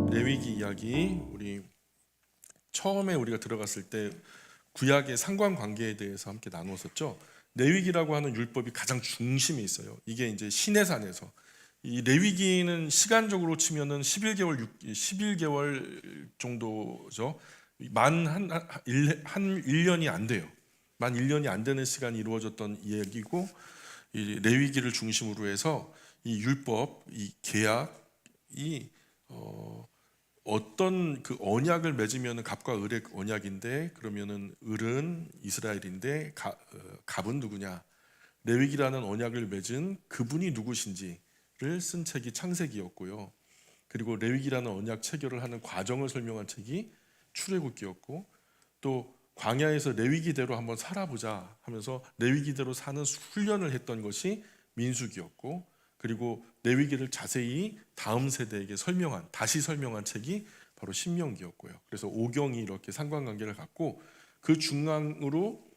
레위기 이야기, 우리 처음에 우리가 들어갔을 때 구약의 상관관계에 대해서 함께 나누었었죠. 레위기라고 하는 율법이 가장 중심에 있어요. 이게 이제 시내산에서 이 레위기는 시간적으로 치면은 11개월 정도죠. 만 1년이 안 돼요. 만 1년이 안 되는 시간이 이루어졌던 이야기고, 이 레위기를 중심으로 해서 이 율법, 이 계약이 어떤 그 언약을 맺으면 갑과 을의 언약인데, 그러면은 을은 이스라엘인데 갑은 누구냐? 레위기라는 언약을 맺은 그분이 누구신지를 쓴 책이 창세기였고요. 그리고 레위기라는 언약 체결을 하는 과정을 설명한 책이 출애굽기였고, 또 광야에서 레위기대로 한번 살아보자 하면서 레위기대로 사는 훈련을 했던 것이 민수기였고, 그리고 레위기를 자세히 다음 세대에게 다시 설명한 책이 바로 신명기였고요. 그래서 오경이 이렇게 상관관계를 갖고, 그 중앙으로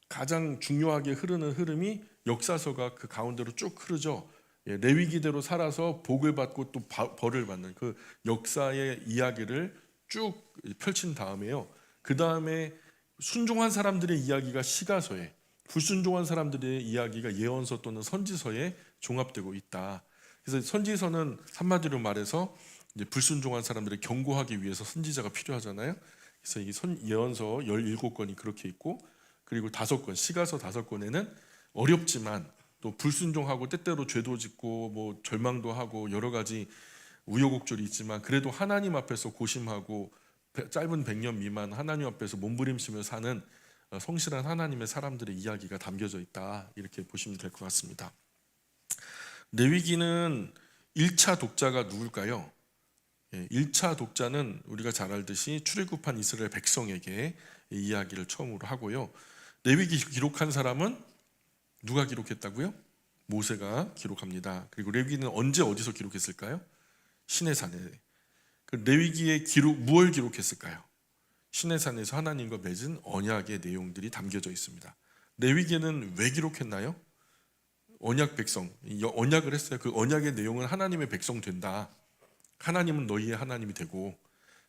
가장 중요하게 흐르는 흐름이 역사서가 그 가운데로 쭉 흐르죠. 레위기대로 살아서 복을 받고 또 벌을 받는 그 역사의 이야기를 쭉 펼친 다음에요. 그 다음에 순종한 사람들의 이야기가 시가서에, 불순종한 사람들의 이야기가 예언서 또는 선지서에 종합되고 있다. 그래서 선지서는 한마디로 말해서 이제 불순종한 사람들을 경고하기 위해서 선지자가 필요하잖아요. 그래서 이 예언서 17권이 그렇게 있고, 그리고 5권, 시가서 5권에는 어렵지만 또 불순종하고 때때로 죄도 짓고 뭐 절망도 하고 여러 가지 우여곡절이 있지만, 그래도 하나님 앞에서 고심하고 짧은 100년 미만 하나님 앞에서 몸부림치며 사는 성실한 하나님의 사람들의 이야기가 담겨져 있다, 이렇게 보시면 될 것 같습니다. 레위기는 1차 독자가 누굴까요? 1차 독자는 우리가 잘 알듯이 출애굽한 이스라엘 백성에게 이야기를 처음으로 하고요. 레위기 기록한 사람은 누가 기록했다고요? 모세가 기록합니다. 그리고 레위기는 언제 어디서 기록했을까요? 시내산에. 그 레위기의 무엇을 기록했을까요? 시내산에서 하나님과 맺은 언약의 내용들이 담겨져 있습니다. 레위기는 왜 기록했나요? 언약 백성, 언약을 했어요. 그 언약의 내용은 하나님의 백성 된다. 하나님은 너희의 하나님이 되고,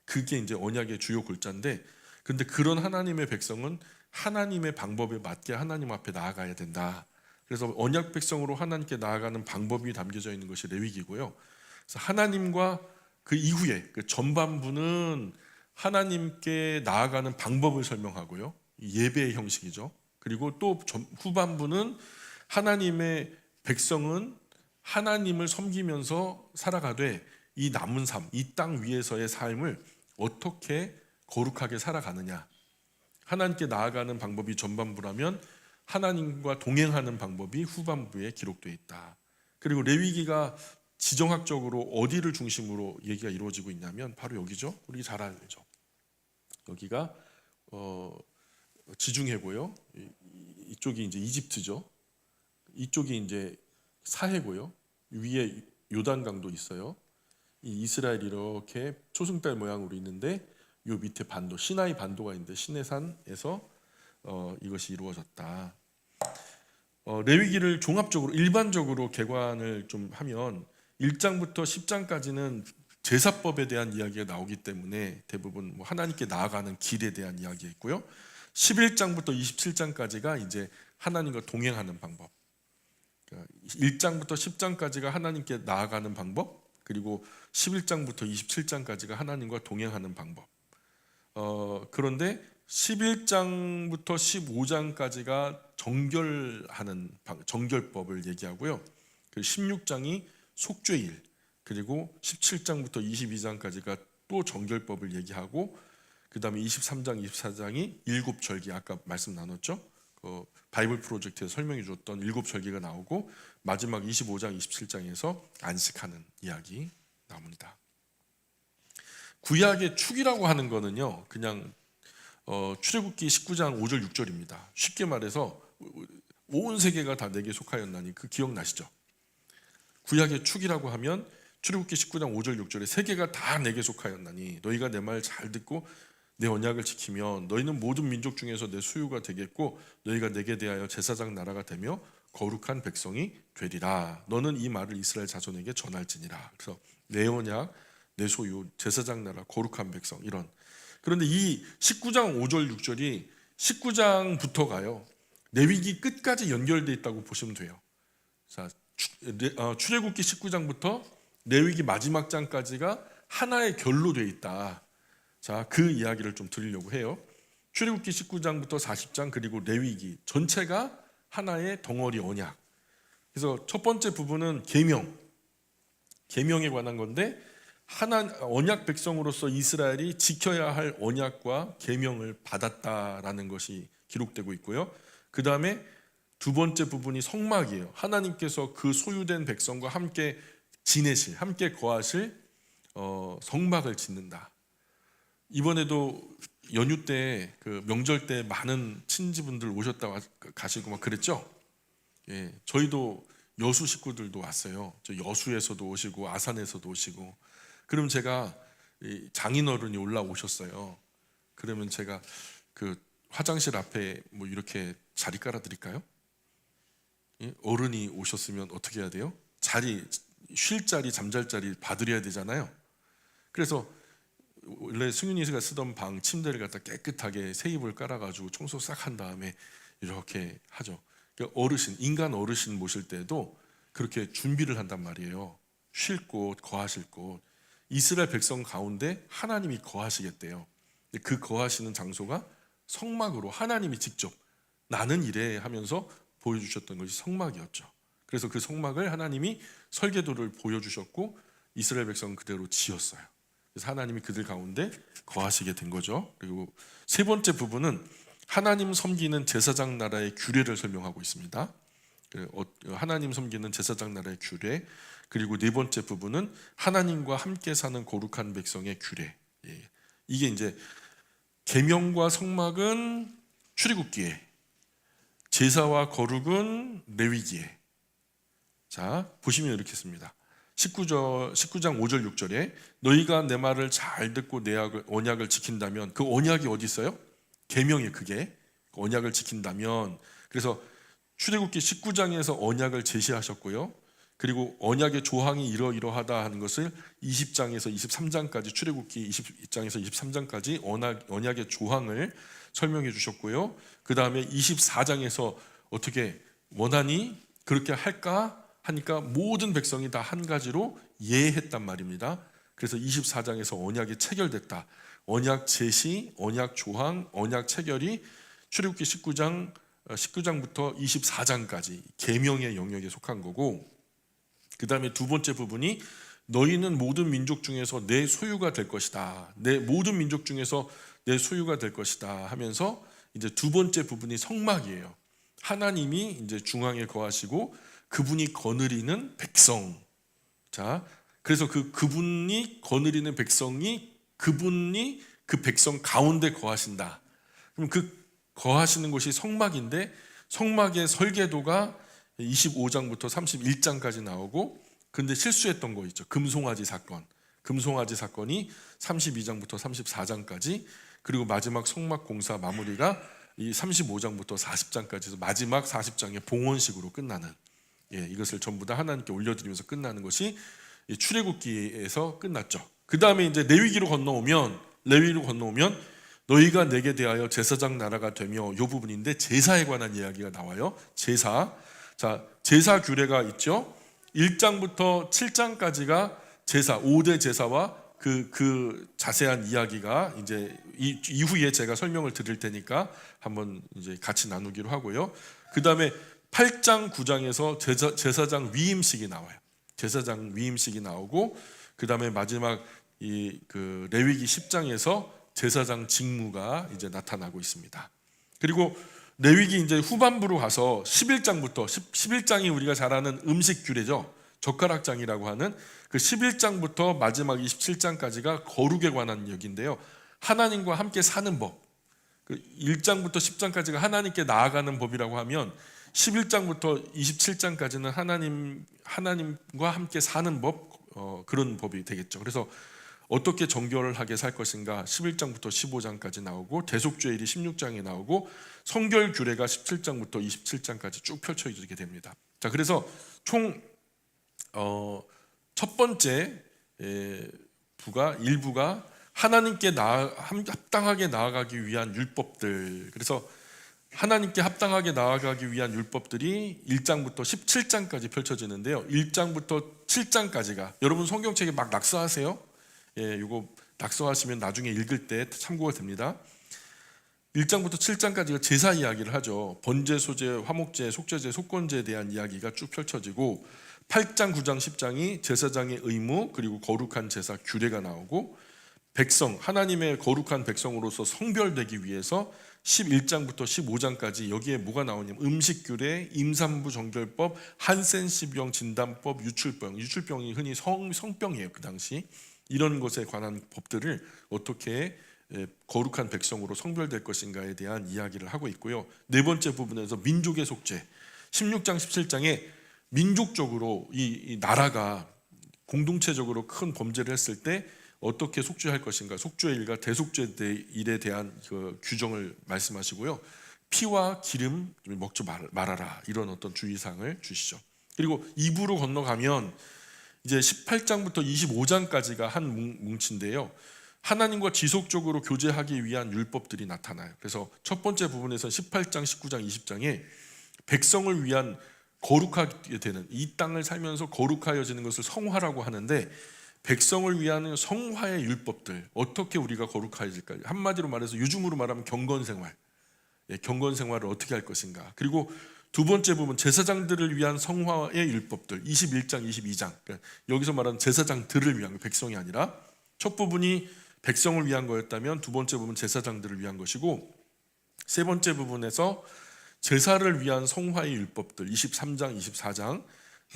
그게 이제 언약의 주요 골자인데, 근데 그런 하나님의 백성은 하나님의 방법에 맞게 하나님 앞에 나아가야 된다. 그래서 언약 백성으로 하나님께 나아가는 방법이 담겨져 있는 것이 레위기고요. 그래서 하나님과 그 이후에 그 전반부는 하나님께 나아가는 방법을 설명하고요. 예배의 형식이죠. 그리고 또 후반부는 하나님의 백성은 하나님을 섬기면서 살아가되, 이 남은 삶, 이 땅 위에서의 삶을 어떻게 거룩하게 살아가느냐, 하나님께 나아가는 방법이 전반부라면 하나님과 동행하는 방법이 후반부에 기록되어 있다. 그리고 레위기가 지정학적으로 어디를 중심으로 얘기가 이루어지고 있냐면 바로 여기죠. 우리 잘 알죠. 여기가 지중해고요. 이쪽이 이제 이집트죠. 이쪽이 이제 사해고요. 위에 요단강도 있어요. 이 이스라엘이 이렇게 초승달 모양으로 있는데, 요 밑에 반도, 시나이 반도가 있는데 시내산에서 이것이 이루어졌다. 레위기를 종합적으로 일반적으로 개관을 좀 하면 1장부터 10장까지는 제사법에 대한 이야기가 나오기 때문에 대부분 뭐 하나님께 나아가는 길에 대한 이야기가 있고요. 11장부터 27장까지가 이제 하나님과 동행하는 방법. 1장부터 10장까지가 하나님께 나아가는 방법, 그리고 11장부터 27장까지가 하나님과 동행하는 방법. 그런데 11장부터 15장까지가 정결법을 얘기하고요. 16장이 속죄일, 그리고 17장부터 22장까지가 또 정결법을 얘기하고, 그 다음에 23장, 24장이 7절기, 아까 말씀 나눴죠. 그 바이블 프로젝트에서 설명해 줬던 7절기가 나오고, 마지막 25장, 27장에서 안식하는 이야기 나옵니다. 구약의 축이라고 하는 거는요, 그냥 출애굽기 19장 5절 6절입니다. 쉽게 말해서 온 세계가 다 내게 속하였나니, 그 기억나시죠? 구약의 축이라고 하면 출애굽기 19장 5절 6절에 세계가 다 내게 속하였나니 너희가 내 말 잘 듣고 내 언약을 지키면 너희는 모든 민족 중에서 내 소유가 되겠고, 너희가 내게 대하여 제사장 나라가 되며 거룩한 백성이 되리라. 너는 이 말을 이스라엘 자손에게 전할지니라. 그래서 내 언약, 내 소유, 제사장 나라, 거룩한 백성 이런. 그런데 이 19장 5절 6절이 19장부터가요. 레위기 끝까지 연결돼 있다고 보시면 돼요. 자, 출애굽기 19장부터 레위기 마지막 장까지가 하나의 결로 돼 있다. 자, 그 이야기를 좀 드리려고 해요. 출애굽기 19장부터 40장 그리고 레위기 전체가 하나의 덩어리 언약. 그래서 첫 번째 부분은 계명에 관한 건데 언약 백성으로서 이스라엘이 지켜야 할 언약과 계명을 받았다라는 것이 기록되고 있고요. 그 다음에 두 번째 부분이 성막이에요. 하나님께서 그 소유된 백성과 함께 지내실, 함께 거하실 성막을 짓는다. 이번에도 연휴 때, 그 명절 때 많은 친지분들 오셨다 가시고 막 그랬죠. 예, 저희도 여수 식구들도 왔어요. 저 여수에서도 오시고 아산에서도 오시고. 그럼 제가 장인어른이 올라오셨어요. 그러면 제가 그 화장실 앞에 뭐 이렇게 자리 깔아 드릴까요? 예? 어른이 오셨으면 어떻게 해야 돼요? 쉴 자리, 잠잘 자리 봐드려야 되잖아요. 그래서 원래 승윤이가 쓰던 방 침대를 갖다 깨끗하게 새 이불 깔아가지고 청소 싹 한 다음에 이렇게 하죠. 어르신, 인간 어르신 모실 때도 그렇게 준비를 한단 말이에요. 쉴 곳, 거하실 곳. 이스라엘 백성 가운데 하나님이 거하시겠대요. 그 거하시는 장소가 성막으로 하나님이 직접 나는 이래 하면서 보여주셨던 것이 성막이었죠. 그래서 그 성막을 하나님이 설계도를 보여주셨고 이스라엘 백성은 그대로 지었어요. 그래서 하나님이 그들 가운데 거하시게 된 거죠. 그리고 세 번째 부분은 하나님 섬기는 제사장 나라의 규례를 설명하고 있습니다. 하나님 섬기는 제사장 나라의 규례. 그리고 네 번째 부분은 하나님과 함께 사는 거룩한 백성의 규례. 이게 이제 계명과 성막은 출애굽기에, 제사와 거룩은 레위기에. 자, 보시면 이렇게 씁니다. 19장 5절 6절에 너희가 내 말을 잘 듣고 내 언약을 지킨다면, 그 언약이 어디 있어요? 계명이 그게 언약을 지킨다면. 그래서 출애굽기 19장에서 언약을 제시하셨고요. 그리고 언약의 조항이 이러이러하다 하는 것을 20장에서 23장까지, 출애굽기 20장에서 23장까지 언약의 조항을 설명해 주셨고요. 그 다음에 24장에서 어떻게 원하니 그렇게 할까 하니까 모든 백성이 다 한 가지로 예했단 말입니다. 그래서 24장에서 언약이 체결됐다. 언약 제시, 언약 조항, 언약 체결이 출애굽기 19장부터 24장까지 계명의 영역에 속한 거고, 그 다음에 두 번째 부분이 너희는 모든 민족 중에서 내 소유가 될 것이다. 내 모든 민족 중에서 내 소유가 될 것이다 하면서 이제 두 번째 부분이 성막이에요. 하나님이 이제 중앙에 거하시고 그분이 거느리는 백성. 자, 그래서 그분이 거느리는 백성이 그분이 그 백성 가운데 거하신다. 그럼 그 거하시는 곳이 성막인데 성막의 설계도가 25장부터 31장까지 나오고, 근데 실수했던 거 있죠. 금송아지 사건이 32장부터 34장까지, 그리고 마지막 성막 공사 마무리가 이 35장부터 40장까지 마지막 40장의 봉헌식으로 끝나는, 이것을 전부 다 하나님께 올려드리면서 끝나는 것이 출애굽기에서 끝났죠. 그 다음에 이제 레위기로 건너오면 너희가 내게 대하여 제사장 나라가 되며, 이 부분인데 제사에 관한 이야기가 나와요. 자, 제사 규례가 있죠. 1장부터 7장까지가 제사, 5대 제사와 그 자세한 이야기가 이제 이후에 제가 설명을 드릴 테니까 한번 이제 같이 나누기로 하고요. 그 다음에 8장, 9장에서 제사장 위임식이 나와요. 제사장 위임식이 나오고, 그 다음에 마지막 그 레위기 10장에서 제사장 직무가 이제 나타나고 있습니다. 그리고 레위기 이제 후반부로 가서 11장이 우리가 잘 아는 음식 규례죠. 젓가락장이라고 하는 그 11장부터 마지막 27장까지가 거룩에 관한 이야기인데요. 하나님과 함께 사는 법. 그 1장부터 10장까지가 하나님께 나아가는 법이라고 하면 11장부터 27장까지는 하나님과 함께 사는 법, 그런 법이 되겠죠. 그래서 어떻게 정결하게 살 것인가 11장부터 15장까지 나오고, 대속죄일이 16장에 나오고, 성결 규례가 17장부터 27장까지 쭉 펼쳐지게 됩니다. 자, 그래서 총 첫 번째 일부가 하나님께 합당하게 나아가기 위한 율법들. 그래서 하나님께 합당하게 나아가기 위한 율법들이 1장부터 17장까지 펼쳐지는데요. 1장부터 7장까지가, 여러분 성경책에 막 낙서하세요. 이거 낙서하시면 나중에 읽을 때 참고가 됩니다. 1장부터 7장까지가 제사 이야기를 하죠. 번제, 소제, 화목제, 속죄제, 속건제에 대한 이야기가 쭉 펼쳐지고 8장, 9장, 10장이 제사장의 의무 그리고 거룩한 제사 규례가 나오고 백성, 하나님의 거룩한 백성으로서 성별되기 위해서 11장부터 15장까지 여기에 뭐가 나오냐면 음식규례, 임산부 정결법, 한센시병 진단법, 유출병이 흔히 성병이에요. 그 당시 이런 것에 관한 법들을 어떻게 거룩한 백성으로 성별될 것인가에 대한 이야기를 하고 있고요. 네 번째 부분에서 민족의 속죄, 16장 17장에 민족적으로 이 나라가 공동체적으로 큰 범죄를 했을 때 어떻게 속죄할 것인가, 속죄일과 대속죄일에 대한 그 규정을 말씀하시고요. 피와 기름 먹지 말아라, 이런 어떤 주의사항을 주시죠. 그리고 2부로 건너가면 이제 18장부터 25장까지가 한 뭉치인데요. 하나님과 지속적으로 교제하기 위한 율법들이 나타나요. 그래서 첫 번째 부분에서 18장, 19장, 20장에 백성을 위한 거룩하게 되는, 이 땅을 살면서 거룩하여지는 것을 성화라고 하는데, 백성을 위한 성화의 율법들, 어떻게 우리가 거룩해질까, 한마디로 말해서 요즘으로 말하면 경건생활, 경건생활을 어떻게 할 것인가. 그리고 두 번째 부분 제사장들을 위한 성화의 율법들, 21장 22장, 그러니까 여기서 말하는 제사장들을 위한, 백성이 아니라 첫 부분이 백성을 위한 거였다면 두 번째 부분 제사장들을 위한 것이고, 세 번째 부분에서 제사를 위한 성화의 율법들 23장 24장,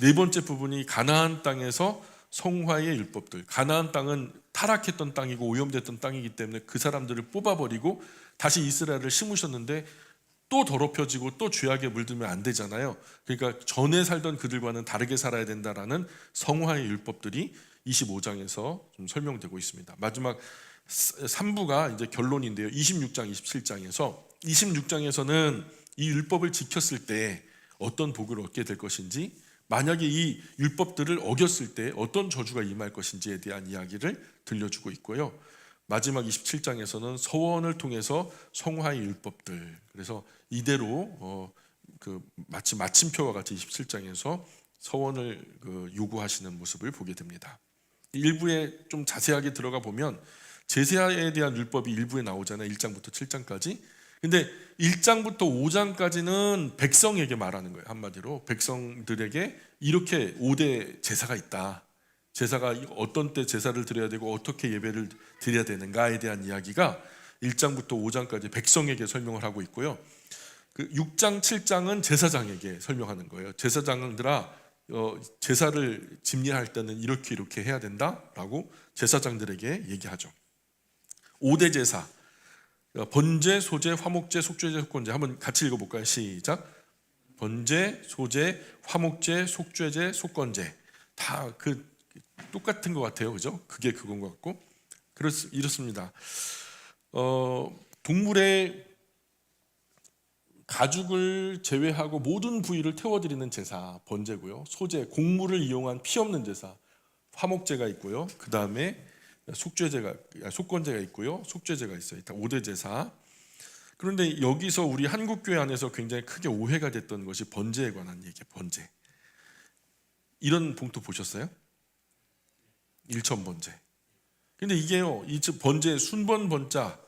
네 번째 부분이 가나안 땅에서 성화의 율법들. 가나안 땅은 타락했던 땅이고 오염됐던 땅이기 때문에 그 사람들을 뽑아버리고 다시 이스라엘을 심으셨는데 또 더럽혀지고 또 죄악에 물들면 안 되잖아요. 그러니까 전에 살던 그들과는 다르게 살아야 된다라는 성화의 율법들이 25장에서 좀 설명되고 있습니다. 마지막 3부가 이제 결론인데요. 26장 26장에서는 이 율법을 지켰을 때 어떤 복을 얻게 될 것인지, 만약에 이 율법들을 어겼을 때 어떤 저주가 임할 것인지에 대한 이야기를 들려주고 있고요. 마지막 27장에서는 서원을 통해서 성화의 율법들, 그래서 이대로 마치 마침표와 같이 27장에서 서원을 요구하시는 모습을 보게 됩니다. 일부에 좀 자세하게 들어가 보면 제사에 대한 율법이 일부에 나오잖아요. 1장부터 7장까지. 근데 1장부터 5장까지는 백성에게 말하는 거예요. 한마디로 백성들에게 이렇게 5대 제사가 있다. 제사가 어떤 때 제사를 드려야 되고 어떻게 예배를 드려야 되는가에 대한 이야기가 1장부터 5장까지 백성에게 설명을 하고 있고요. 그 6장, 7장은 제사장에게 설명하는 거예요. 제사장들아, 제사를 집례할 때는 이렇게 해야 된다라고 제사장들에게 얘기하죠. 5대 제사, 번제, 소제, 화목제, 속죄제, 속건제. 한번 같이 읽어볼까요? 시작. 번제, 소제, 화목제, 속죄제, 속건제. 다 똑같은 것 같아요, 그죠? 그게 그건 것 같고. 이렇습니다. 동물의 가죽을 제외하고 모든 부위를 태워드리는 제사, 번제고요. 소제, 곡물을 이용한 피 없는 제사, 화목제가 있고요. 그 다음에 속건제가 있고요. 속죄제가 있어요. 5대 제사. 그런데 여기서 우리 한국교회 안에서 굉장히 크게 오해가 됐던 것이 번제에 관한 얘기예요. 번제. 이런 봉투 보셨어요? 일천번제. 근데 이게요, 이 번제, 순번 번자,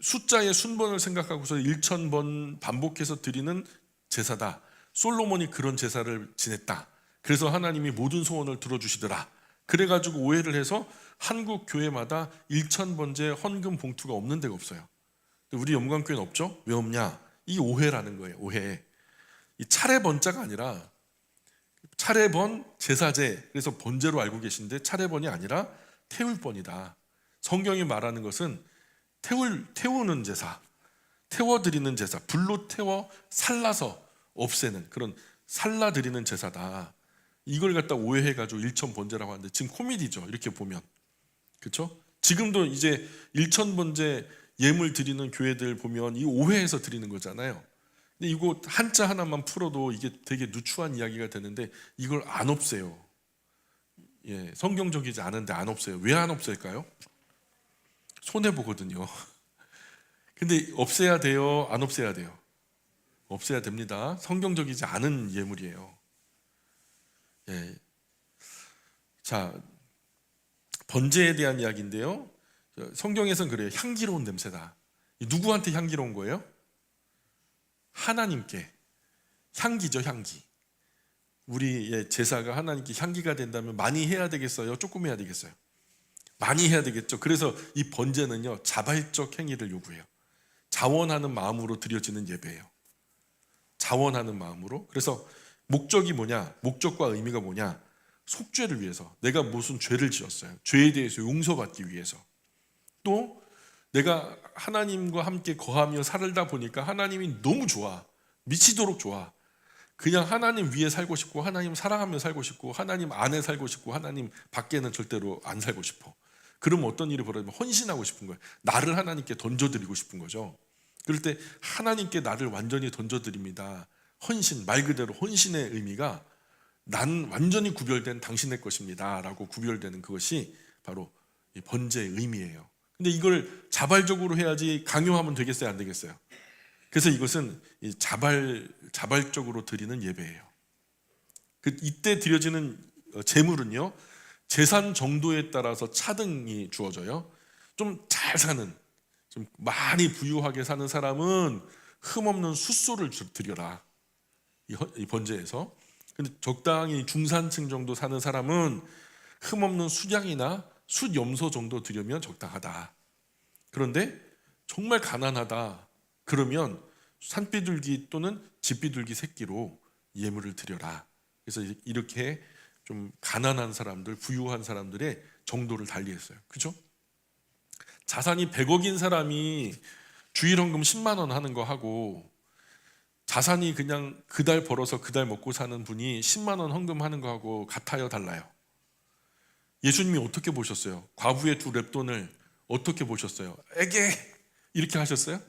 숫자의 순번을 생각하고서 1000번 반복해서 드리는 제사다. 솔로몬이 그런 제사를 지냈다. 그래서 하나님이 모든 소원을 들어주시더라. 그래가지고 오해를 해서 한국 교회마다 1000번제 헌금 봉투가 없는 데가 없어요. 우리 영광교회는 없죠? 왜 없냐? 이 오해라는 거예요. 오해. 이 차례번자가 아니라 차례번 제사제, 그래서 번제로 알고 계신데 차례번이 아니라 태울번이다. 성경이 말하는 것은 태우는 제사, 태워드리는 제사, 불로 태워 살라서 없애는 그런 살라드리는 제사다. 이걸 갖다 오해해가지고 1000번제라고 하는데 지금 코미디죠. 이렇게 보면. 그렇죠? 지금도 이제 1000번제 예물 드리는 교회들 보면 이 오해해서 드리는 거잖아요. 근데 이거 한자 하나만 풀어도 이게 되게 누추한 이야기가 되는데 이걸 안 없애요. 성경적이지 않은데 안 없어요. 왜 안 없앨까요? 손해 보거든요. 근데 없애야 돼요? 안 없애야 돼요? 없애야 됩니다. 성경적이지 않은 예물이에요. 예. 자, 번제에 대한 이야기인데요. 성경에서는 그래요. 향기로운 냄새다. 누구한테 향기로운 거예요? 하나님께. 향기죠, 향기. 우리의 제사가 하나님께 향기가 된다면 많이 해야 되겠어요? 조금 해야 되겠어요? 많이 해야 되겠죠. 그래서 이 번제는요, 자발적 행위를 요구해요. 자원하는 마음으로 드려지는 예배예요. 자원하는 마음으로. 그래서 목적이 뭐냐? 목적과 의미가 뭐냐? 속죄를 위해서. 내가 무슨 죄를 지었어요. 죄에 대해서 용서받기 위해서. 또 내가 하나님과 함께 거하며 살다 보니까 하나님이 너무 좋아. 미치도록 좋아. 그냥 하나님 위에 살고 싶고, 하나님 사랑하며 살고 싶고, 하나님 안에 살고 싶고, 하나님 밖에는 절대로 안 살고 싶어. 그러면 어떤 일이 벌어지면 헌신하고 싶은 거예요. 나를 하나님께 던져드리고 싶은 거죠. 그럴 때 하나님께 나를 완전히 던져드립니다. 헌신, 말 그대로 헌신의 의미가 난 완전히 구별된 당신의 것입니다 라고 구별되는 그것이 바로 이 번제의 의미예요. 근데 이걸 자발적으로 해야지 강요하면 되겠어요, 안 되겠어요? 그래서 이것은 자발적으로 드리는 예배예요. 이때 드려지는 제물은요, 재산 정도에 따라서 차등이 주어져요. 좀 잘 사는, 좀 많이 부유하게 사는 사람은 흠없는 숫소를 드려라, 이 번제에서. 근데 적당히 중산층 정도 사는 사람은 흠없는 숫양이나 숫염소 정도 드리면 적당하다. 그런데 정말 가난하다 그러면 산비둘기 또는 집비둘기 새끼로 예물을 드려라. 그래서 이렇게 좀 가난한 사람들, 부유한 사람들의 정도를 달리했어요. 그죠? 자산이 100억인 사람이 주일헌금 10만 원 하는 거 하고, 자산이 그냥 그달 벌어서 그달 먹고 사는 분이 10만 원 헌금하는 거하고 같아요, 달라요? 예수님이 어떻게 보셨어요? 과부의 2렙돈을 어떻게 보셨어요? 에게 이렇게 하셨어요?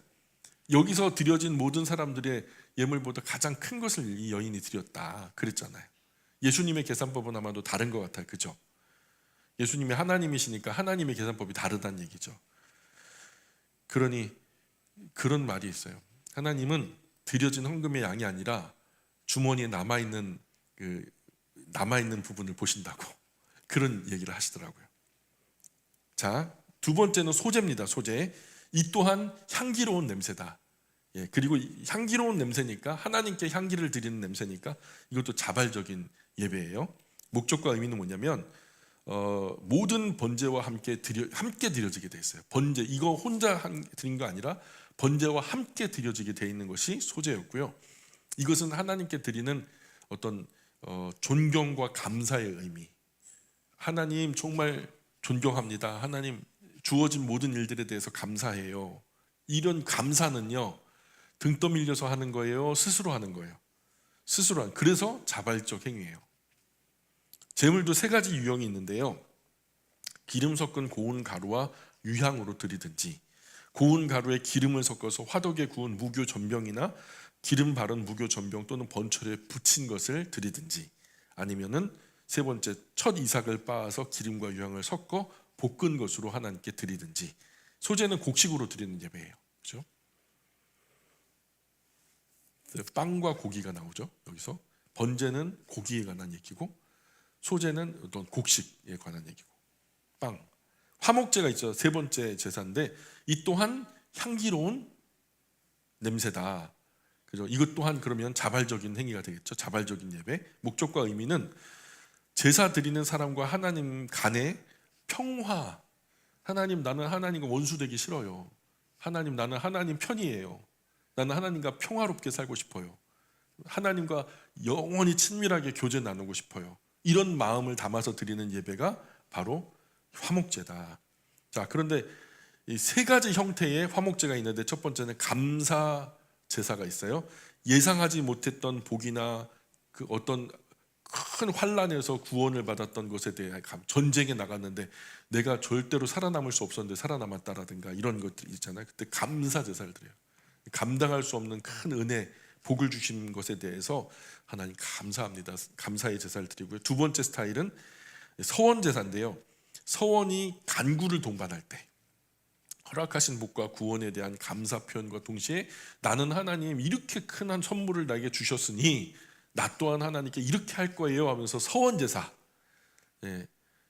여기서 드려진 모든 사람들의 예물보다 가장 큰 것을 이 여인이 드렸다 그랬잖아요. 예수님의 계산법은 아마도 다른 것 같아요. 그죠? 예수님이 하나님이시니까 하나님의 계산법이 다르다는 얘기죠. 그러니 그런 말이 있어요. 하나님은 드려진 헌금의 양이 아니라 주머니에 남아있는 부분을 보신다고 그런 얘기를 하시더라고요. 자, 두 번째는 소제입니다. 소제. 이 또한 향기로운 냄새다. 그리고 향기로운 냄새니까, 하나님께 향기를 드리는 냄새니까 이것도 자발적인 예배예요. 목적과 의미는 뭐냐면 모든 번제와 함께 드려지게 돼 있어요. 번제, 이거 혼자 드린 거 아니라 번제와 함께 드려지게 돼 있는 것이 소제였고요. 이것은 하나님께 드리는 어떤 존경과 감사의 의미. 하나님 정말 존경합니다. 하나님 주어진 모든 일들에 대해서 감사해요. 이런 감사는요, 등 떠밀려서 하는 거예요? 스스로 하는 거예요? 스스로 하는. 그래서 자발적 행위예요. 제물도 3가지 유형이 있는데요. 기름 섞은 고운 가루와 유향으로 드리든지, 고운 가루에 기름을 섞어서 화덕에 구운 무교 전병이나 기름 바른 무교 전병 또는 번철에 붙인 것을 드리든지, 아니면은 3번째, 첫 이삭을 빻아서 기름과 유향을 섞어 볶은 것으로 하나님께 드리든지. 소제는 곡식으로 드리는 예배예요. 그렇죠? 빵과 고기가 나오죠. 여기서 번제는 고기에 관한 얘기고, 소제는 어떤 곡식에 관한 얘기고, 빵. 화목제가 있죠. 3번째 제사인데 이 또한 향기로운 냄새다. 그죠? 이것 또한 그러면 자발적인 행위가 되겠죠. 자발적인 예배. 목적과 의미는 제사 드리는 사람과 하나님 간의 평화. 하나님, 나는 하나님과 원수되기 싫어요. 하나님, 나는 하나님 편이에요. 나는 하나님과 평화롭게 살고 싶어요. 하나님과 영원히 친밀하게 교제 나누고 싶어요. 이런 마음을 담아서 드리는 예배가 바로 화목제다. 자, 그런데 이 3가지 형태의 화목제가 있는데, 첫 번째는 감사 제사가 있어요. 예상하지 못했던 복이나 그 어떤 큰 환난에서 구원을 받았던 것에 대해, 전쟁에 나갔는데 내가 절대로 살아남을 수 없었는데 살아남았다라든가 이런 것들이 있잖아요. 그때 감사 제사를 드려요. 감당할 수 없는 큰 은혜, 복을 주신 것에 대해서 하나님 감사합니다. 감사의 제사를 드리고요. 2번째 스타일은 서원 제사인데요. 서원이 간구를 동반할 때 허락하신 복과 구원에 대한 감사 표현과 동시에 나는 하나님 이렇게 큰 한 선물을 나에게 주셨으니 나 또한 하나님께 이렇게 할 거예요 하면서 서원 제사.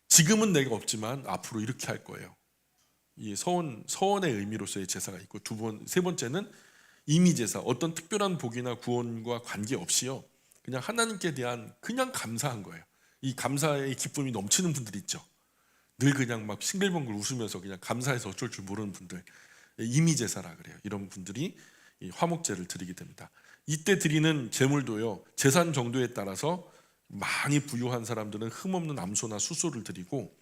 지금은 내가 없지만 앞으로 이렇게 할 거예요. 이 서원의 의미로서의 제사가 있고 세 번째는 임의 제사. 어떤 특별한 복이나 구원과 관계없이요. 그냥 하나님께 대한 그냥 감사한 거예요. 이 감사의 기쁨이 넘치는 분들이 있죠. 늘 그냥 막 싱글벙글 웃으면서 그냥 감사해서 어쩔 줄 모르는 분들, 임의 제사라 그래요. 이런 분들이 이 화목제를 드리게 됩니다. 이때 드리는 제물도요, 재산 정도에 따라서 많이 부유한 사람들은 흠없는 암소나 수소를 드리고,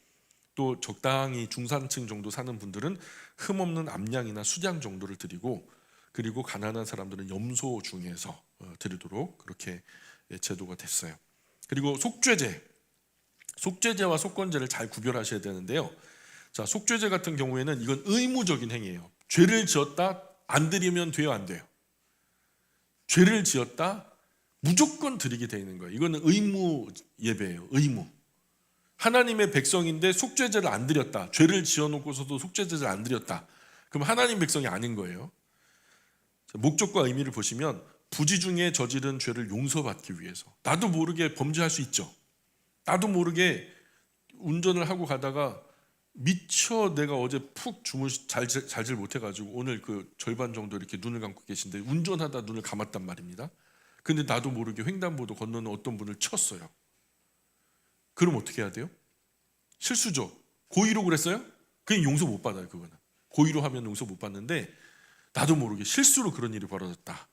또 적당히 중산층 정도 사는 분들은 흠없는 암양이나 수양 정도를 드리고, 그리고 가난한 사람들은 염소 중에서 드리도록 그렇게 제도가 됐어요. 그리고 속죄제와 속건제를 잘 구별하셔야 되는데요. 자, 속죄제 같은 경우에는 이건 의무적인 행위예요. 죄를 지었다 안 드리면 돼요, 안 돼요? 죄를 지었다 무조건 드리게 되어 있는 거예요. 이거는 의무 예배예요. 의무. 하나님의 백성인데 속죄제를 안 드렸다. 죄를 지어놓고서도 속죄제를 안 드렸다. 그럼 하나님 백성이 아닌 거예요. 목적과 의미를 보시면 부지 중에 저지른 죄를 용서받기 위해서. 나도 모르게 범죄할 수 있죠. 나도 모르게 운전을 하고 가다가 미처 내가 어제 푹 자질 못해가지고 오늘 그 절반 정도 이렇게 눈을 감고 계신데 운전하다 눈을 감았단 말입니다. 근데 나도 모르게 횡단보도 건너는 어떤 분을 쳤어요. 그럼 어떻게 해야 돼요? 실수죠. 고의로 그랬어요? 그냥 용서 못 받아요. 그거는 고의로 하면 용서 못 받는데 나도 모르게 실수로 그런 일이 벌어졌다.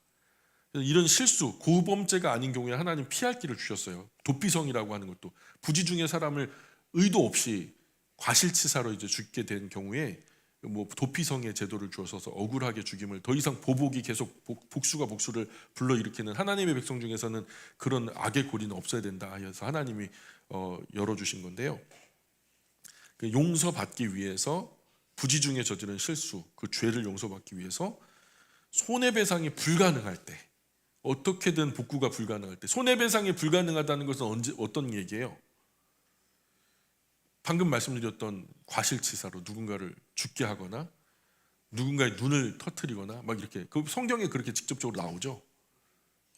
이런 실수, 고범죄가 아닌 경우에 하나님 피할 길을 주셨어요. 도피성이라고 하는 것도 부지 중에 사람을 의도 없이 과실치사로 이제 죽게 된 경우에 뭐 도피성의 제도를 주어서 억울하게 죽임을 더 이상 보복이 계속 복수가 복수를 불러일으키는 하나님의 백성 중에서는 그런 악의 고리는 없어야 된다 해서 하나님이 열어주신 건데요. 그 용서받기 위해서 부지 중에 저지른 실수, 그 죄를 용서받기 위해서 손해배상이 불가능할 때, 어떻게든 복구가 불가능할 때, 손해배상이 불가능하다는 것은 어떤 얘기예요? 방금 말씀드렸던 과실치사로 누군가를 죽게 하거나 누군가의 눈을 터뜨리거나 막 이렇게, 그 성경에 그렇게 직접적으로 나오죠.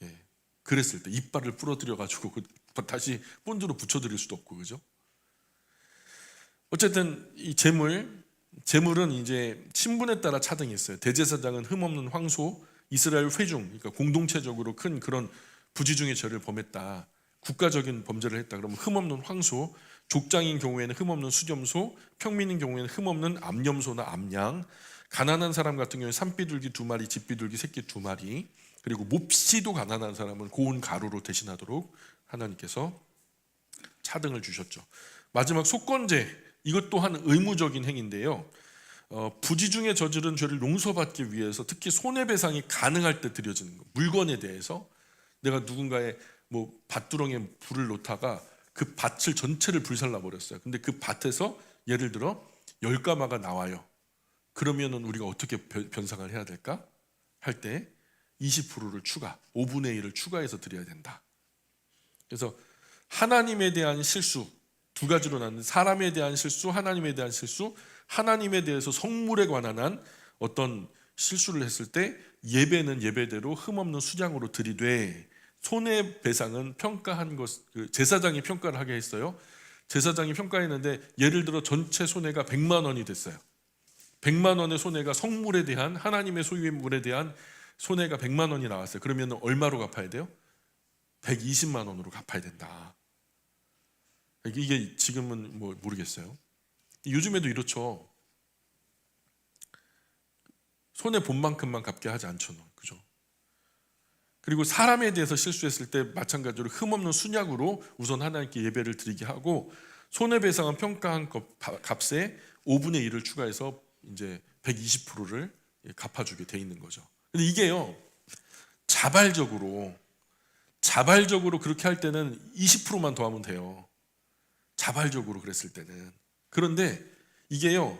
예, 그랬을 때 이빨을 부러뜨려 가지고 다시 본드로 붙여드릴 수도 없고, 그죠? 어쨌든 이 재물은 이제 신분에 따라 차등이 있어요. 대제사장은 흠없는 황소, 이스라엘 회중, 그러니까 공동체적으로 큰 그런 부지 중의 죄를 범했다, 국가적인 범죄를 했다 그러면 흠없는 황소, 족장인 경우에는 흠없는 수염소, 평민인 경우에는 흠없는 암염소나 암양, 가난한 사람 같은 경우에 산비둘기 2마리, 집비둘기 새끼 2마리, 그리고 몹시도 가난한 사람은 고운 가루로 대신하도록 하나님께서 차등을 주셨죠. 마지막 속건제, 이것 또한 의무적인 행위인데요. 부지 중에 저지른 죄를 용서받기 위해서 특히 손해배상이 가능할 때 드려지는 거. 물건에 대해서 내가 누군가의 뭐 밭두렁에 불을 놓다가 그 밭을 전체를 불살라 버렸어요. 근데 그 밭에서 예를 들어 열가마가 나와요. 그러면은 우리가 어떻게 변상을 해야 될까? 할 때 20%를 추가, 5분의 1을 추가해서 드려야 된다. 그래서 하나님에 대한 실수, 두 가지로 나누는 사람에 대한 실수, 하나님에 대한 실수, 하나님에 대해서 성물에 관한 한 어떤 실수를 했을 때 예배는 예배대로 흠없는 수장으로 드리되, 손해배상은 평가한 것, 제사장이 평가를 하게 했어요. 제사장이 평가했는데 예를 들어 전체 손해가 100만 원이 됐어요. 100만 원의 손해가 성물에 대한, 하나님의 소유의 물에 대한 손해가 100만 원이 나왔어요. 그러면 얼마로 갚아야 돼요? 120만 원으로 갚아야 된다. 이게 지금은 뭐 모르겠어요. 요즘에도 이렇죠. 손해 본 만큼만 갚게 하지 않죠, 그죠? 그리고 사람에 대해서 실수했을 때 마찬가지로 흠없는 순약으로 우선 하나님께 예배를 드리게 하고, 손해배상은 평가한 값에 5분의 1을 추가해서 이제 120%를 갚아주게 돼 있는 거죠. 근데 이게요, 자발적으로 그렇게 할 때는 20%만 더하면 돼요. 자발적으로 그랬을 때는. 그런데 이게요,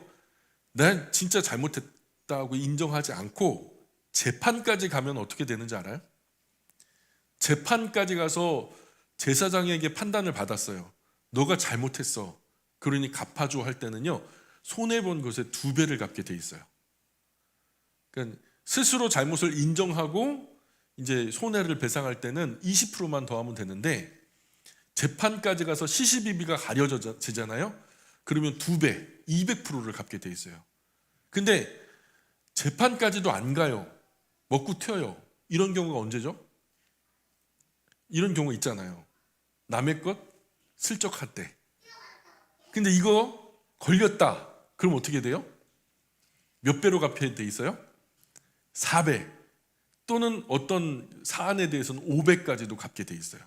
난 진짜 잘못했다고 인정하지 않고 재판까지 가면 어떻게 되는지 알아요? 재판까지 가서 제사장에게 판단을 받았어요. 너가 잘못했어, 그러니 갚아줘 할 때는요, 손해본 것의 2배를 갚게 돼 있어요. 그러니까 스스로 잘못을 인정하고 이제 손해를 배상할 때는 20%만 더하면 되는데, 재판까지 가서 시시비비가 가려지잖아요. 그러면 2배, 200%를 갚게 돼 있어요. 근데 재판까지도 안 가요. 먹고 튀어요. 이런 경우가 언제죠? 이런 경우 있잖아요. 남의 것 슬쩍 할 때. 근데 이거 걸렸다. 그럼 어떻게 돼요? 몇 배로 갚게 돼 있어요? 4배. 또는 어떤 사안에 대해서는 5배까지도 갚게 돼 있어요.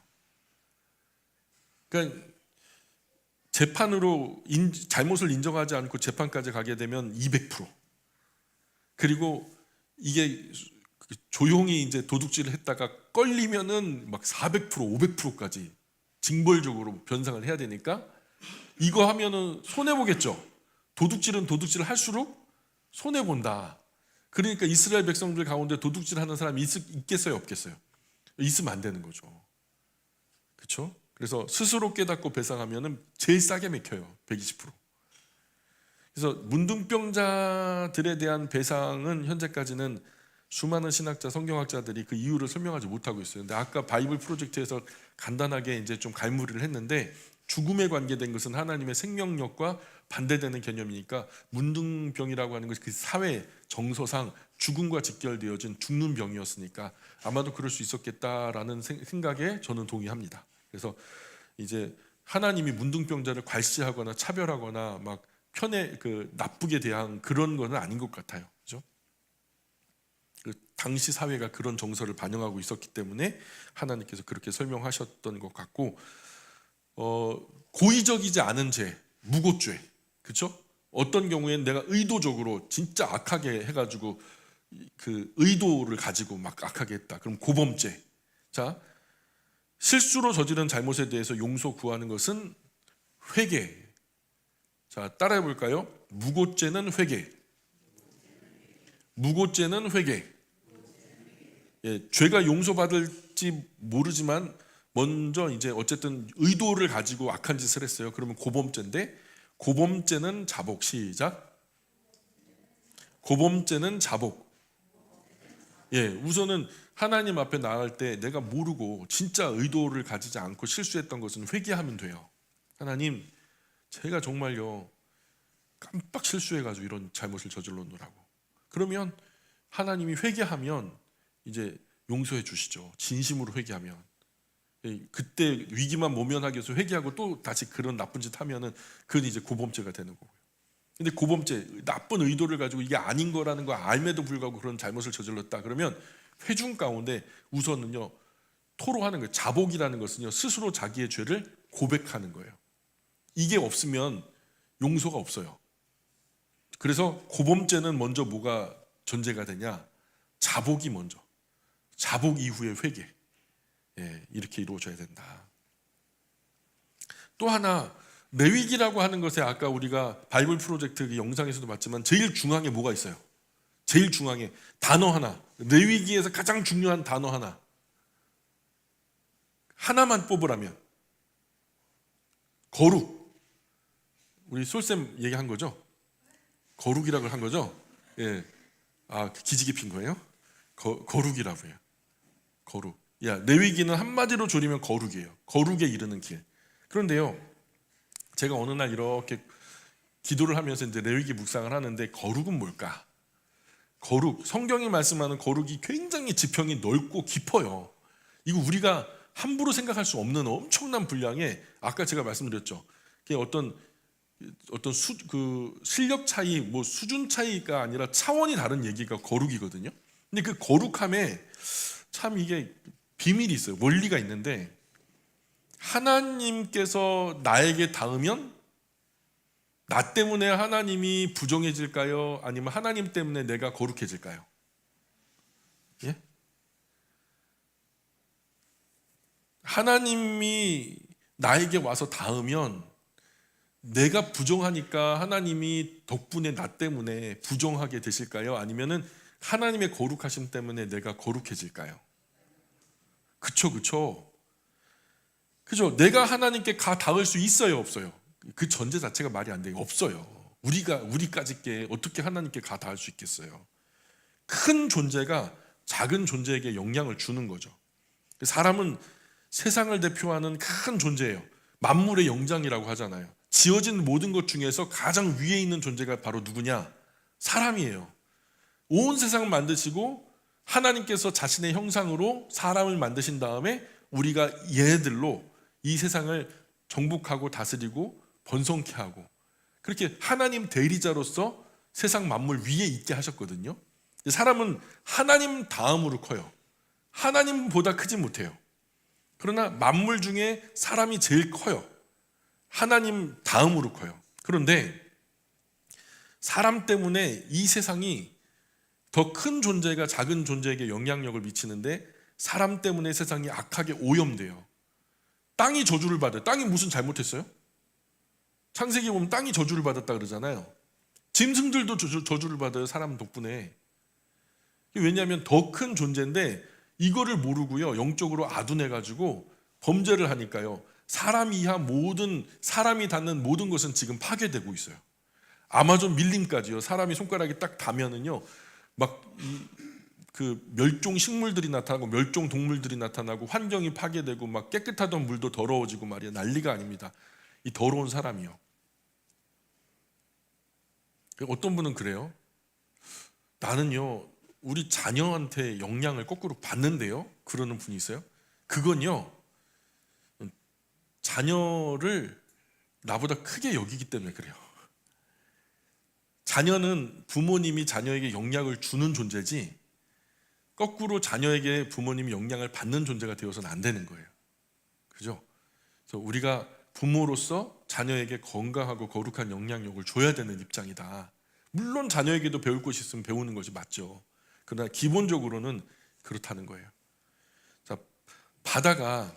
그러니까 재판으로 잘못을 인정하지 않고 재판까지 가게 되면 200%. 그리고 이게 조용히 이제 도둑질을 했다가 걸리면은 막 400%, 500%까지 징벌적으로 변상을 해야 되니까 이거 하면은 손해 보겠죠. 도둑질은 도둑질을 할수록 손해 본다. 그러니까 이스라엘 백성들 가운데 도둑질하는 사람이 있겠어요, 없겠어요? 있으면 안 되는 거죠. 그렇죠? 그래서 스스로 깨닫고 배상하면은 제일 싸게 맥혀요. 120%. 그래서 문둥병자들에 대한 배상은 현재까지는 수많은 신학자, 성경학자들이 그 이유를 설명하지 못하고 있어요. 근데 아까 바이블 프로젝트에서 간단하게 이제 좀 갈무리를 했는데, 죽음에 관계된 것은 하나님의 생명력과 반대되는 개념이니까 문둥병이라고 하는 것이 그 사회 정서상 죽음과 직결되어진 죽는 병이었으니까 아마도 그럴 수 있었겠다라는 생각에 저는 동의합니다. 그래서 이제 하나님이 문둥병자를 괄시하거나 차별하거나 막 나쁘게 대한 그런 거는 아닌 것 같아요. 그죠? 그 당시 사회가 그런 정서를 반영하고 있었기 때문에 하나님께서 그렇게 설명하셨던 것 같고, 고의적이지 않은 죄, 무고죄, 그렇죠? 어떤 경우에는 내가 의도적으로 진짜 악하게 해가지고 그 의도를 가지고 막 악하게 했다. 그럼 고범죄. 자, 실수로 저지른 잘못에 대해서 용서 구하는 것은 회개. 자, 따라해 볼까요? 무고죄는 회개. 무고죄는 회개. 예, 죄가 용서받을지 모르지만 먼저 이제 어쨌든 의도를 가지고 악한 짓을 했어요. 그러면 고범죄인데, 고범죄는 자복. 시작. 고범죄는 자복. 예, 우선은 하나님 앞에 나갈 때 내가 모르고 진짜 의도를 가지지 않고 실수했던 것은 회개하면 돼요. 하나님, 제가 정말요 깜빡 실수해가지고 이런 잘못을 저질렀노라고. 그러면 하나님이 회개하면 이제 용서해 주시죠. 진심으로 회개하면. 그때 위기만 모면하기 위해서 회개하고 또 다시 그런 나쁜 짓 하면은 그건 이제 고범죄가 되는 거고요. 근데 고범죄, 나쁜 의도를 가지고 이게 아닌 거라는 거 알매도 불구하고 그런 잘못을 저질렀다 그러면 회중 가운데 우선은요 토로하는 거예요. 자복이라는 것은요 스스로 자기의 죄를 고백하는 거예요. 이게 없으면 용서가 없어요. 그래서 고범죄는 먼저 뭐가 전제가 되냐? 자복이 먼저. 자복 이후에 회개. 예, 이렇게 이루어져야 된다. 또 하나, 레위기라고 하는 것에 아까 우리가 바이블 프로젝트 그 영상에서도 봤지만 제일 중앙에 뭐가 있어요? 제일 중앙에 단어 하나. 레위기에서 가장 중요한 단어 하나. 하나만 뽑으라면 거룩. 우리 솔쌤 얘기한 거죠? 거룩이라고 한 거죠? 예. 아, 기지개 핀 거예요? 거룩이라고 해요. 거룩. 야, 레위기는 한마디로 줄이면 거룩이에요. 거룩에 이르는 길. 그런데요, 제가 어느 날 이렇게 기도를 하면서 이제 레위기 묵상을 하는데, 거룩은 뭘까? 거룩, 성경이 말씀하는 거룩이 굉장히 지평이 넓고 깊어요. 이거 우리가 함부로 생각할 수 없는 엄청난 분량에, 아까 제가 말씀드렸죠. 어떤 실력 차이, 뭐 수준 차이가 아니라 차원이 다른 얘기가 거룩이거든요. 근데 그 거룩함에 참 이게 비밀이 있어요. 원리가 있는데, 하나님께서 나에게 닿으면 나 때문에 하나님이 부정해질까요? 아니면 하나님 때문에 내가 거룩해질까요? 예? 하나님이 나에게 와서 닿으면 내가 부정하니까 하나님이 덕분에 나 때문에 부정하게 되실까요? 아니면은 하나님의 거룩하심 때문에 내가 거룩해질까요? 그쵸. 그죠? 내가 하나님께 가 닿을 수 있어요, 없어요? 그 전제 자체가 말이 안 돼요. 없어요. 우리까지께 어떻게 하나님께 가 닿을 수 있겠어요? 큰 존재가 작은 존재에게 영향을 주는 거죠. 사람은 세상을 대표하는 큰 존재예요. 만물의 영장이라고 하잖아요. 지어진 모든 것 중에서 가장 위에 있는 존재가 바로 누구냐? 사람이에요. 온 세상을 만드시고 하나님께서 자신의 형상으로 사람을 만드신 다음에 우리가 얘네들로 이 세상을 정복하고 다스리고 번성케 하고 그렇게 하나님 대리자로서 세상 만물 위에 있게 하셨거든요. 사람은 하나님 다음으로 커요. 하나님보다 크지 못해요. 그러나 만물 중에 사람이 제일 커요. 하나님 다음으로 커요. 그런데 사람 때문에 이 세상이 더 큰 존재가 작은 존재에게 영향력을 미치는데 사람 때문에 세상이 악하게 오염돼요. 땅이 저주를 받아요. 땅이 무슨 잘못했어요? 창세기 보면 땅이 저주를 받았다 그러잖아요. 짐승들도 저주를 받아요. 사람 덕분에. 왜냐하면 더 큰 존재인데 이거를 모르고요. 영적으로 아둔해가지고 범죄를 하니까요. 사람 이하 모든 사람이 닿는 모든 것은 지금 파괴되고 있어요. 아마존 밀림까지요. 사람이 손가락이 딱 닿으면은요. 막 그 멸종 식물들이 나타나고 멸종 동물들이 나타나고 환경이 파괴되고 막 깨끗하던 물도 더러워지고 말이야. 난리가 아닙니다. 이 더러운 사람이요. 어떤 분은 그래요. 나는요. 우리 자녀한테 영향을 거꾸로 받는데요. 그러는 분이 있어요. 그건요. 자녀를 나보다 크게 여기기 때문에 그래요. 자녀는 부모님이 자녀에게 영향을 주는 존재지 거꾸로 자녀에게 부모님이 영향을 받는 존재가 되어서는 안 되는 거예요. 그죠? 그래서 우리가 부모로서 자녀에게 건강하고 거룩한 영향력을 줘야 되는 입장이다. 물론 자녀에게도 배울 것이 있으면 배우는 것이 맞죠. 그러나 기본적으로는 그렇다는 거예요. 자, 바다가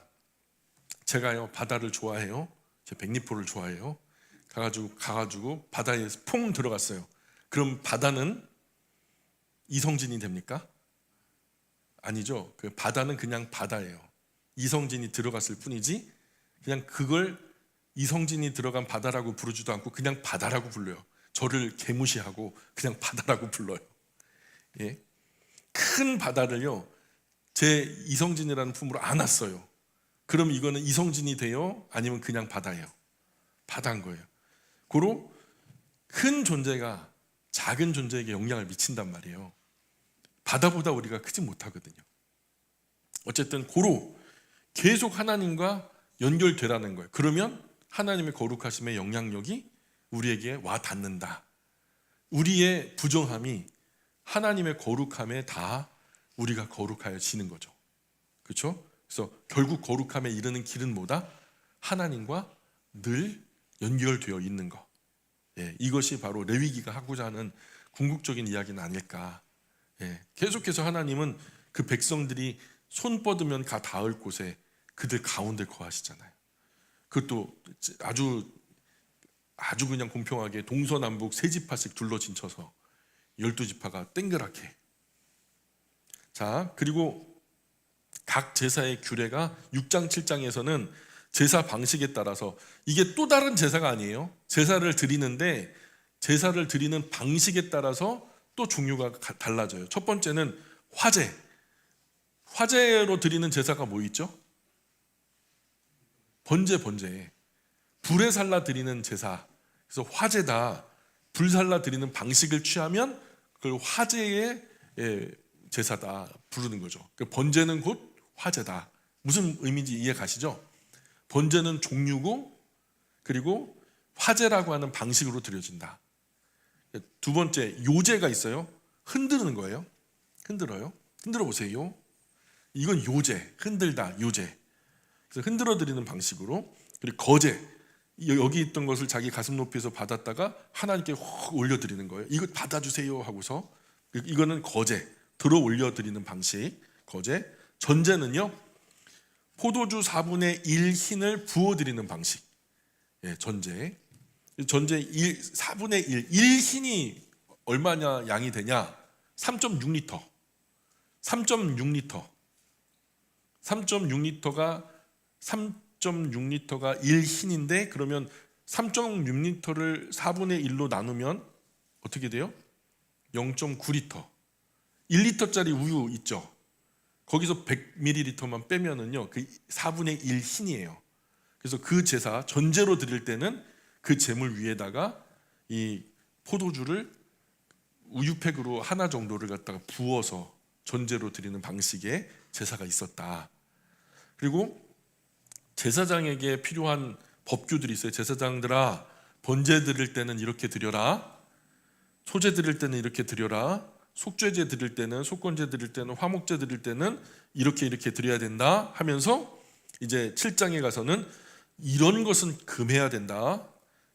제가요 바다를 좋아해요. 제 백리포를 좋아해요. 가가지고 바다에 퐁 들어갔어요. 그럼 바다는 이성진이 됩니까? 아니죠. 그 바다는 그냥 바다예요. 이성진이 들어갔을 뿐이지 그냥 그걸 이성진이 들어간 바다라고 부르지도 않고 그냥 바다라고 불러요. 저를 개무시하고 그냥 바다라고 불러요. 예. 큰 바다를요 제 이성진이라는 품으로 안았어요. 그럼 이거는 이성진이 돼요? 아니면 그냥 바다예요? 바다인 거예요. 고로 큰 존재가 작은 존재에게 영향을 미친단 말이에요. 바다보다 우리가 크지 못하거든요. 어쨌든 고로 계속 하나님과 연결되라는 거예요. 그러면 하나님의 거룩하심의 영향력이 우리에게 와 닿는다. 우리의 부정함이 하나님의 거룩함에 다 우리가 거룩하여지는 거죠. 그렇죠? 그래서 결국 거룩함에 이르는 길은 뭐다? 하나님과 늘 연결되어 있는 것. 예, 이것이 바로 레위기가 하고자 하는 궁극적인 이야기는 아닐까. 예, 계속해서 하나님은 그 백성들이 손 뻗으면 가 닿을 곳에 그들 가운데 거하시잖아요. 그것도 아주 그냥 공평하게 동서남북 세 지파씩 둘러진쳐서 12지파가 땡그랗게. 자, 그리고 각 제사의 규례가 6장 7장에서는 제사 방식에 따라서 이게 또 다른 제사가 아니에요. 제사를 드리는데 제사를 드리는 방식에 따라서 또 종류가 달라져요. 첫 번째는 화제. 화제로 드리는 제사가 뭐 있죠? 번제. 불에 살라 드리는 제사. 그래서 화제다. 불 살라 드리는 방식을 취하면 그걸 화제의 제사다 부르는 거죠. 번제는 곧 화제다. 무슨 의미인지 이해 가시죠? 번제는 종류고 그리고 화제라고 하는 방식으로 드려진다. 두 번째 요제가 있어요. 흔드는 거예요. 흔들어요. 흔들어 보세요. 이건 요제, 흔들다, 요제. 그래서 흔들어 드리는 방식으로. 그리고 거제, 여기 있던 것을 자기 가슴 높이에서 받았다가 하나님께 확 올려드리는 거예요. 이거 받아주세요 하고서. 이거는 거제, 들어 올려드리는 방식. 거제. 전제는요, 포도주 4분의 1 흰을 부어드리는 방식. 예, 전제. 4분의 1 흰이 얼마냐 양이 되냐? 3.6리터. 3.6리터가 3.6리터가 1흰인데 그러면 3.6리터를 4분의 1로 나누면 어떻게 돼요? 0.9리터. 1리터짜리 우유 있죠? 거기서 100ml만 빼면은요, 그 4분의 1 흰이에요. 그래서 그 제사, 전제로 드릴 때는 그 제물 위에다가 이 포도주를 우유팩으로 하나 정도를 갖다가 부어서 전제로 드리는 방식의 제사가 있었다. 그리고 제사장에게 필요한 법규들이 있어요. 제사장들아, 번제 드릴 때는 이렇게 드려라. 소제 드릴 때는 이렇게 드려라. 속죄제 드릴 때는, 속건제 드릴 때는, 화목제 드릴 때는 이렇게 드려야 된다 하면서 이제 7장에 가서는 이런 것은 금해야 된다.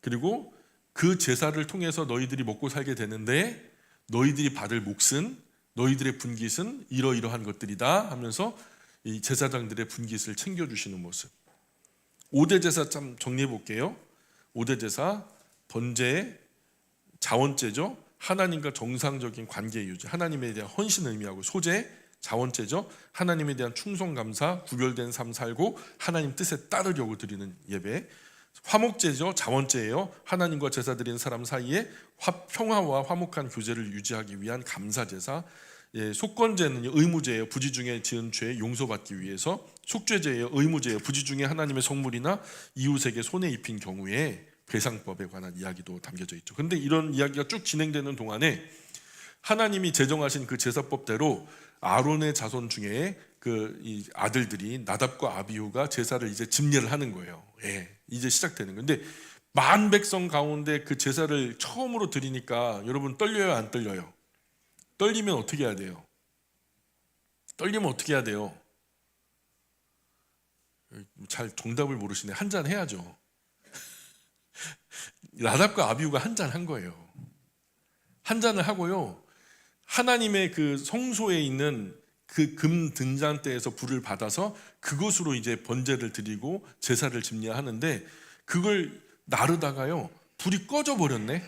그리고 그 제사를 통해서 너희들이 먹고 살게 되는데 너희들이 받을 몫은, 너희들의 분깃은 이러이러한 것들이다 하면서 이 제사장들의 분깃을 챙겨주시는 모습. 5대 제사 참 정리해 볼게요. 5대 제사, 번제, 자원제죠. 하나님과 정상적인 관계 유지, 하나님에 대한 헌신을 의미하고, 소제, 자원제죠. 하나님에 대한 충성 감사, 구별된 삶 살고 하나님 뜻에 따르려고 드리는 예배. 화목제죠. 자원제예요. 하나님과 제사 드리는 사람 사이에 평화와 화목한 교제를 유지하기 위한 감사제사. 속건제는 의무제예요. 부지 중에 지은 죄 용서받기 위해서. 속죄제예요. 의무제예요. 부지 중에 하나님의 성물이나 이웃에게 손해 입힌 경우에 배상법에 관한 이야기도 담겨져 있죠. 그런데 이런 이야기가 쭉 진행되는 동안에 하나님이 제정하신 그 제사법대로 아론의 자손 중에 이 아들들이 나답과 아비후가 제사를 이제 집례를 하는 거예요. 이제 시작되는 건데, 만 백성 가운데 그 제사를 처음으로 드리니까 여러분 떨려요, 안 떨려요? 떨리면 어떻게 해야 돼요? 떨리면 어떻게 해야 돼요? 잘 정답을 모르시네. 한 잔 해야죠. 나답과 아비후가 한 잔 한 거예요. 한 잔을 하고요, 하나님의 그 성소에 있는 그 금 등잔대에서 불을 받아서 그것으로 이제 번제를 드리고 제사를 집례하는데, 그걸 나르다가요 불이 꺼져 버렸네.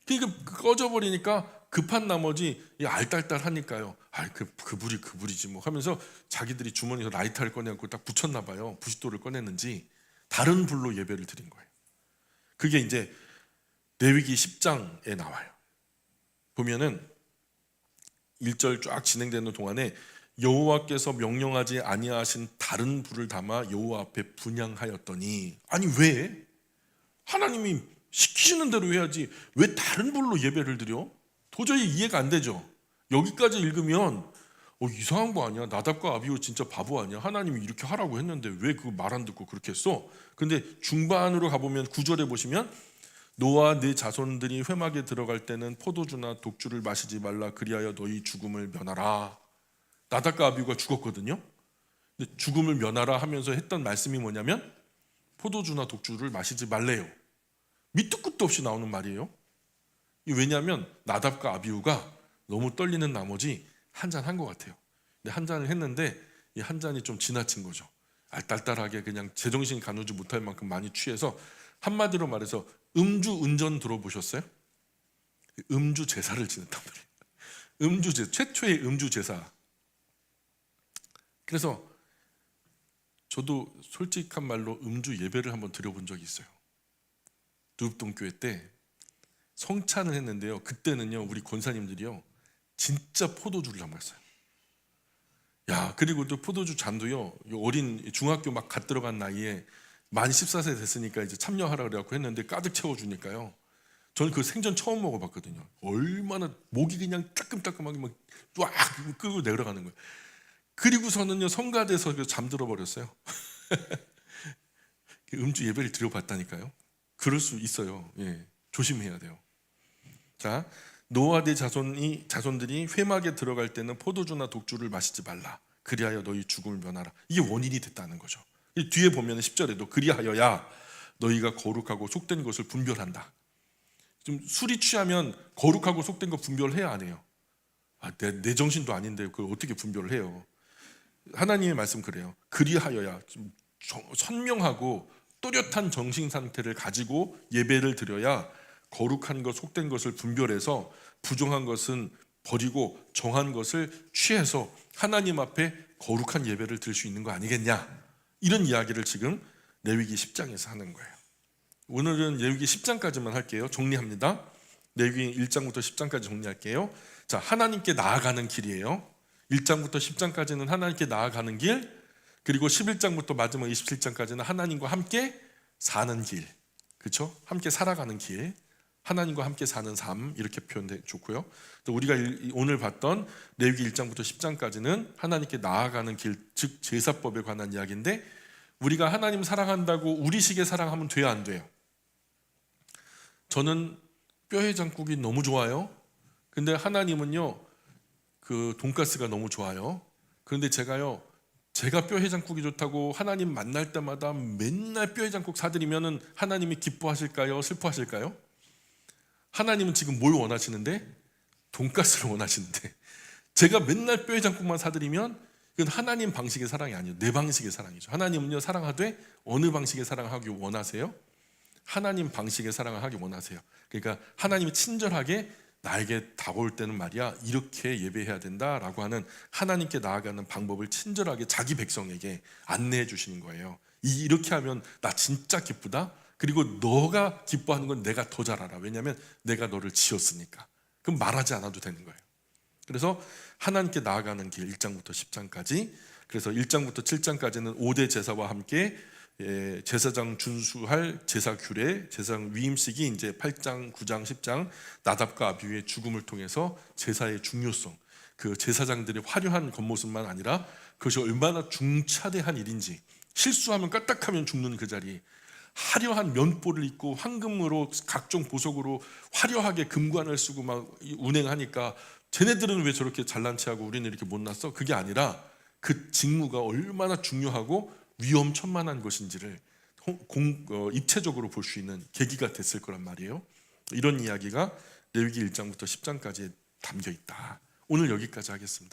그러니까 꺼져 버리니까 급한 나머지 알딸딸하니까요. 그 불이지 뭐 하면서 자기들이 주머니에서 라이터를 꺼내고 딱 붙였나 봐요. 부싯돌을 꺼냈는지 다른 불로 예배를 드린 거예요. 그게 이제 레위기 10장에 나와요. 보면은 1절 쫙 진행되는 동안에 여호와께서 명령하지 아니하신 다른 불을 담아 여호와 앞에 분향하였더니, 아니 왜? 하나님이 시키시는 대로 해야지 왜 다른 불로 예배를 드려? 도저히 이해가 안 되죠. 여기까지 읽으면 이상한 거 아니야? 나답과 아비후 진짜 바보 아니야? 하나님이 이렇게 하라고 했는데 왜 그 말 안 듣고 그렇게 했어? 근데 중반으로 가보면 9절에 보시면, 너와 네 자손들이 회막에 들어갈 때는 포도주나 독주를 마시지 말라. 그리하여 너희 죽음을 면하라. 나답과 아비후가 죽었거든요. 근데 죽음을 면하라 하면서 했던 말씀이 뭐냐면 포도주나 독주를 마시지 말래요. 밑도 끝도 없이 나오는 말이에요. 왜냐하면 나답과 아비후가 너무 떨리는 나머지 한 잔 한 것 같아요. 근데 한 잔을 했는데 이 한 잔이 좀 지나친 거죠. 알딸딸하게 그냥 제정신 가누지 못할 만큼 많이 취해서, 한마디로 말해서 음주 운전 들어보셨어요? 음주 제사를 지냈단 말이에요. 음주 최초의 음주 제사. 그래서 저도 솔직한 말로 음주 예배를 한번 드려본 적이 있어요. 누읍동교회 때 성찬을 했는데요, 그때는요 우리 권사님들이요 진짜 포도주를 담갔어요. 그리고 또 포도주 잔도요, 어린 중학교 막 갓 들어간 나이에 만 14세 됐으니까 이제 참여하라 그래갖고 했는데 가득 채워주니까요, 저는 그 생전 처음 먹어봤거든요. 얼마나 목이 그냥 따끔따끔하게 막 쫙 끌고 내려가는 거예요. 그리고서는요 성가대에서 잠들어 버렸어요. 음주 예배를 드려봤다니까요. 그럴 수 있어요. 조심해야 돼요. 자, 노아 네 자손들이 회막에 들어갈 때는 포도주나 독주를 마시지 말라. 그리하여 너희 죽음을 면하라. 이게 원인이 됐다는 거죠. 뒤에 보면 10절에도 그리하여야 너희가 거룩하고 속된 것을 분별한다. 좀 술이 취하면 거룩하고 속된 거 분별해야 안 해요? 내 정신도 아닌데 그걸 어떻게 분별을 해요? 하나님의 말씀 그래요. 그리하여야 좀 선명하고 또렷한 정신 상태를 가지고 예배를 드려야 거룩한 것, 속된 것을 분별해서 부정한 것은 버리고 정한 것을 취해서 하나님 앞에 거룩한 예배를 드릴 수 있는 거 아니겠냐, 이런 이야기를 지금 레위기 10장에서 하는 거예요. 오늘은 레위기 10장까지만 할게요. 정리합니다. 레위기 1장부터 10장까지 정리할게요. 자, 하나님께 나아가는 길이에요. 1장부터 10장까지는 하나님께 나아가는 길, 그리고 11장부터 마지막 27장까지는 하나님과 함께 사는 길, 그렇죠? 함께 살아가는 길, 하나님과 함께 사는 삶, 이렇게 표현해 좋고요. 또 우리가 오늘 봤던 레위기 1장부터 10장까지는 하나님께 나아가는 길, 즉 제사법에 관한 이야기인데, 우리가 하나님 사랑한다고 우리식의 사랑하면 돼요, 안 돼요? 저는 뼈해장국이 너무 좋아요. 근데 하나님은요, 그 돈가스가 너무 좋아요. 그런데 제가 뼈해장국이 좋다고 하나님 만날 때마다 맨날 뼈해장국 사드리면은 하나님이 기뻐하실까요? 슬퍼하실까요? 하나님은 지금 뭘 원하시는데? 돈가스를 원하시는데, 제가 맨날 뼈해장국만 사드리면 그건 하나님 방식의 사랑이 아니에요. 내 방식의 사랑이죠. 하나님은요, 사랑하되 어느 방식의 사랑을 하기 원하세요? 하나님 방식의 사랑을 하기 원하세요. 그러니까 하나님이 친절하게 나에게 다가올 때는 말이야, 이렇게 예배해야 된다라고 하는 하나님께 나아가는 방법을 친절하게 자기 백성에게 안내해 주시는 거예요. 이렇게 하면 나 진짜 기쁘다. 그리고 너가 기뻐하는 건 내가 더 잘 알아. 왜냐하면 내가 너를 지었으니까. 그럼 말하지 않아도 되는 거예요. 그래서 하나님께 나아가는 길 1장부터 10장까지, 그래서 1장부터 7장까지는 5대 제사와 함께 제사장 준수할 제사 규례, 제사장 위임식이 이제 8장, 9장, 10장 나답과 아비후의 죽음을 통해서 제사의 중요성, 그 제사장들의 화려한 겉모습만 아니라 그것이 얼마나 중차대한 일인지, 실수하면 까딱하면 죽는 그 자리, 화려한 면보를 입고 황금으로 각종 보석으로 화려하게 금관을 쓰고 막 운행하니까 쟤네들은 왜 저렇게 잘난 체하고 우리는 이렇게 못났어? 그게 아니라 그 직무가 얼마나 중요하고 위험천만한 것인지를 입체적으로 볼 수 있는 계기가 됐을 거란 말이에요. 이런 이야기가 레위기 1장부터 10장까지 담겨 있다. 오늘 여기까지 하겠습니다.